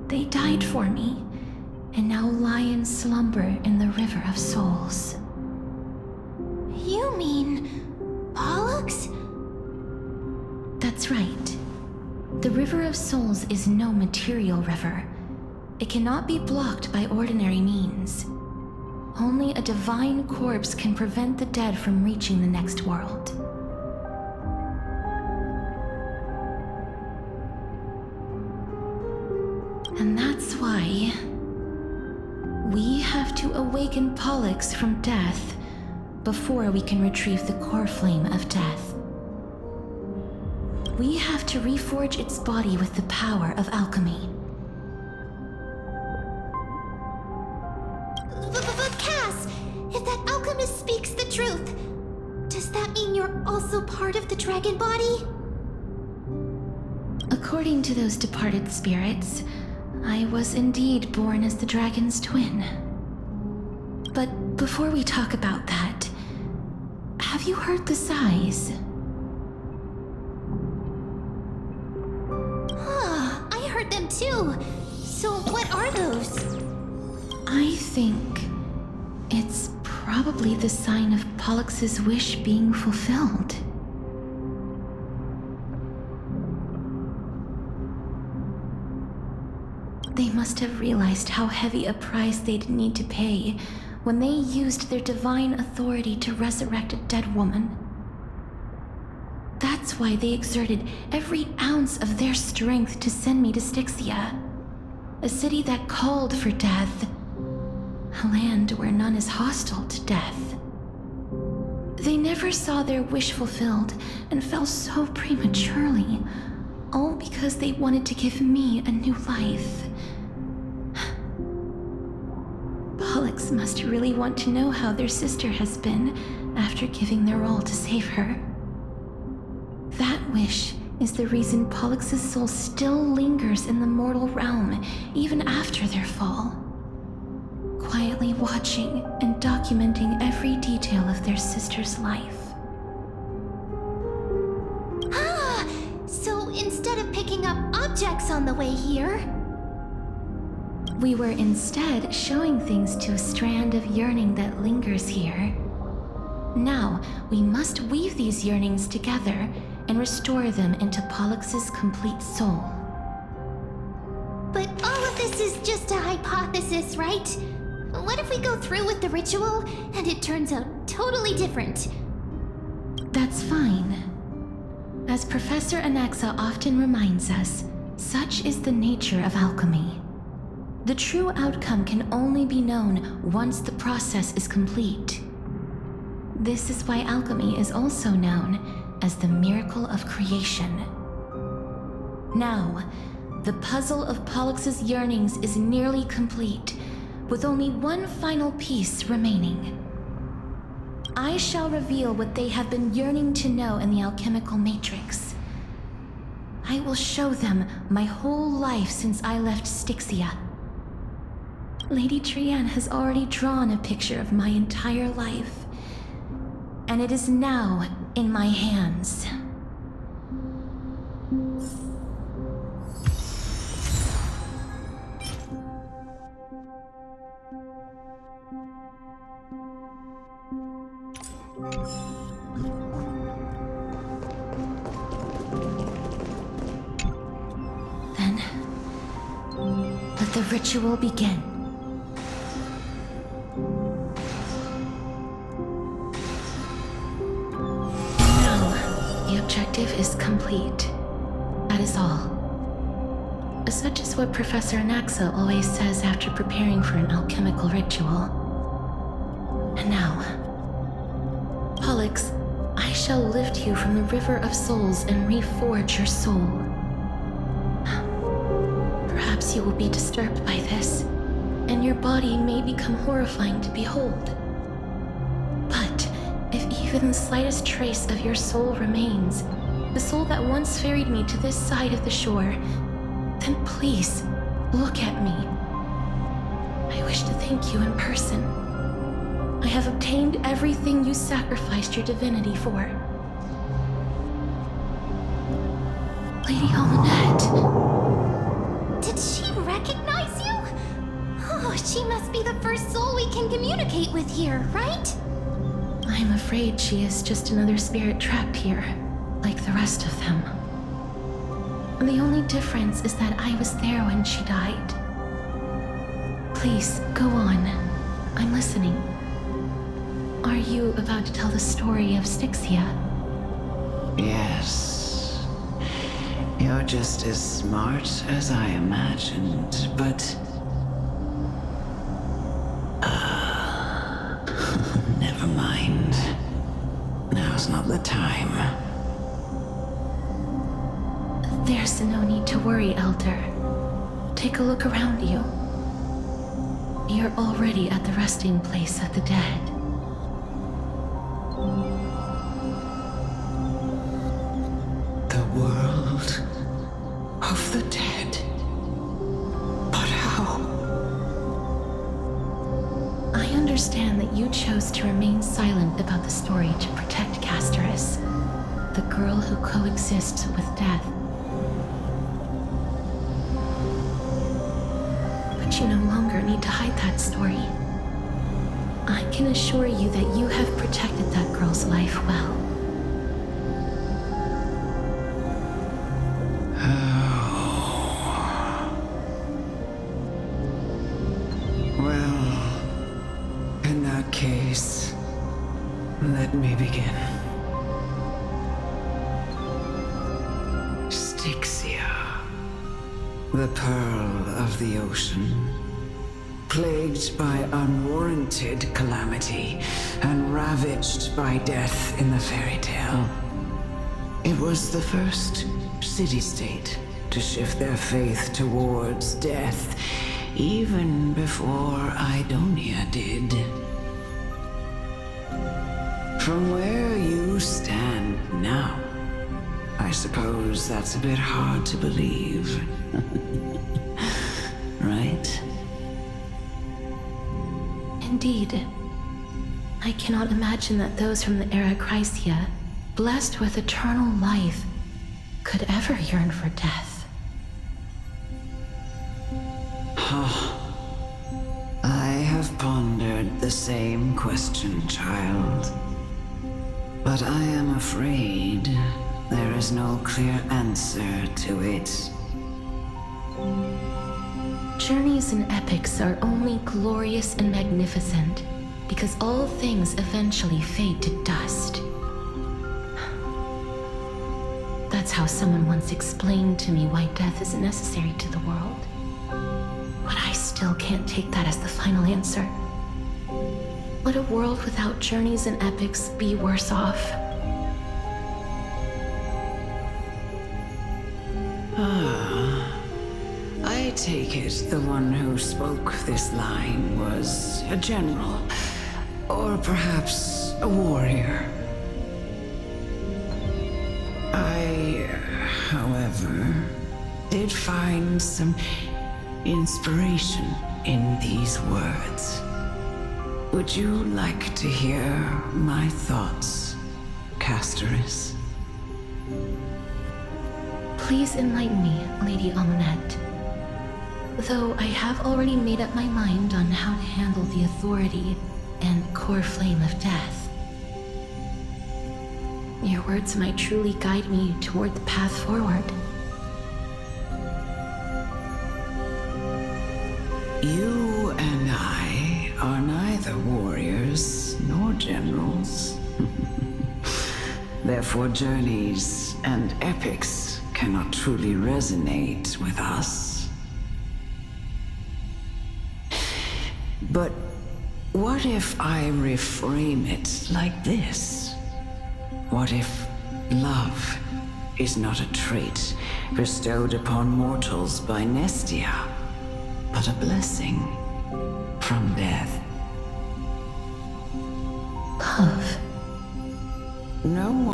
They died for me, and now lie in slumber in the River of Souls. You mean Pollux? That's right. The River of Souls is no material river. It cannot be blocked by ordinary means. Only a divine corpse can prevent the dead from reaching the next world. And that's why we have to awaken Pollux from death before we can retrieve the core flame of death. We have to reforge its body with the power of alchemy. But Cass, if that alchemist speaks the truth, does that mean you're also part of the dragon body? According to those departed spirits, I was indeed born as the dragon's twin. But before we talk about that, have you heard the sighs? I heard them too. So what are those? I think it's probably the sign of Pollux's wish being fulfilled. They must have realized how heavy a price they'd need to pay when they used their divine authority to resurrect a dead woman. That's why they exerted every ounce of their strength to send me to Styxia, a city that called for death, a land where none is hostile to death. They never saw their wish fulfilled and fell so prematurely, all because they wanted to give me a new life. Pollux must really want to know how their sister has been after giving their all to save her. That wish is the reason Pollux's soul still lingers in the mortal realm even after their fall, quietly watching and documenting every detail of their sister's life. So instead of picking up objects on the way here, We were instead showing things to a strand of yearning that lingers here. Now, we must weave these yearnings together and restore them into Pollux's complete soul. but all of this is just a hypothesis, right? What if we go through with the ritual and it turns out totally different? That's fine. As Professor Anaxa often reminds us, such is the nature of alchemy. The true outcome can only be known once the process is complete. This is why alchemy is also known as the miracle of creation. Now, the puzzle of Pollux's yearnings is nearly complete, with only one final piece remaining. I shall reveal what they have been yearning to know in the alchemical matrix. I will show them my whole life since I left Styxia. Lady Trianne has already drawn a picture of my entire life, and it is now in my hands. Then, let the ritual begin. The objective is complete. That is all. Such is what Professor Anaxa always says after preparing for an alchemical ritual. And now, Pollux, I shall lift you from the River of Souls and reforge your soul. Perhaps you will be disturbed by this, and your body may become horrifying to behold. But if even the slightest trace of your soul remains, the soul that once ferried me to this side of the shore, then please, look at me. I wish to thank you in person. I have obtained everything you sacrificed your divinity for. Lady Almanette. Did she recognize can communicate with here, right? I'm afraid she is just another spirit trapped here, like the rest of them. The only difference is that I was there when she died. Please, go on. I'm listening. Are you about to tell the story of Styxia? Yes. You're just as smart as I imagined, but... never mind. Now's not the time. There's no need to worry, Elder. Take a look around you. You're already at the resting place of the dead. The world of the dead. But how? I understand that you chose to remain silent about the story to protect Casterus, the girl who coexists with death. But you no longer need to hide that story. I can assure you that you have protected that girl's life well. Well, in that case, let me begin. Styxia, the pearl of the ocean, plagued by unwarranted calamity and ravaged by death in the fairy tale. It was the first city-state to shift their faith towards death, even before Idonia did. From where you stand now, I suppose that's a bit hard to believe. Right? Indeed. I cannot imagine that those from the era Chrysia, blessed with eternal life, could ever yearn for death. I have pondered the same question, child. But I am afraid there is no clear answer to it. Journeys and epics are only glorious and magnificent because all things eventually fade to dust. That's how someone once explained to me why death is necessary to the world. But I still can't take that as the final answer. Would a world without journeys and epics be worse off? I take it the one who spoke this line was a general, or perhaps a warrior. I, however, did find some inspiration in these words. Would you like to hear my thoughts, Casterus? Please enlighten me, Lady Amunet. Though I have already made up my mind on how to handle the authority and core flame of death. Your words might truly guide me toward the path forward. You and I are neither warriors nor generals. Therefore, journeys and epics cannot truly resonate with us. But what if I reframe it like this? What if love is not a trait bestowed upon mortals by Nestia, but a blessing from death? Love. No one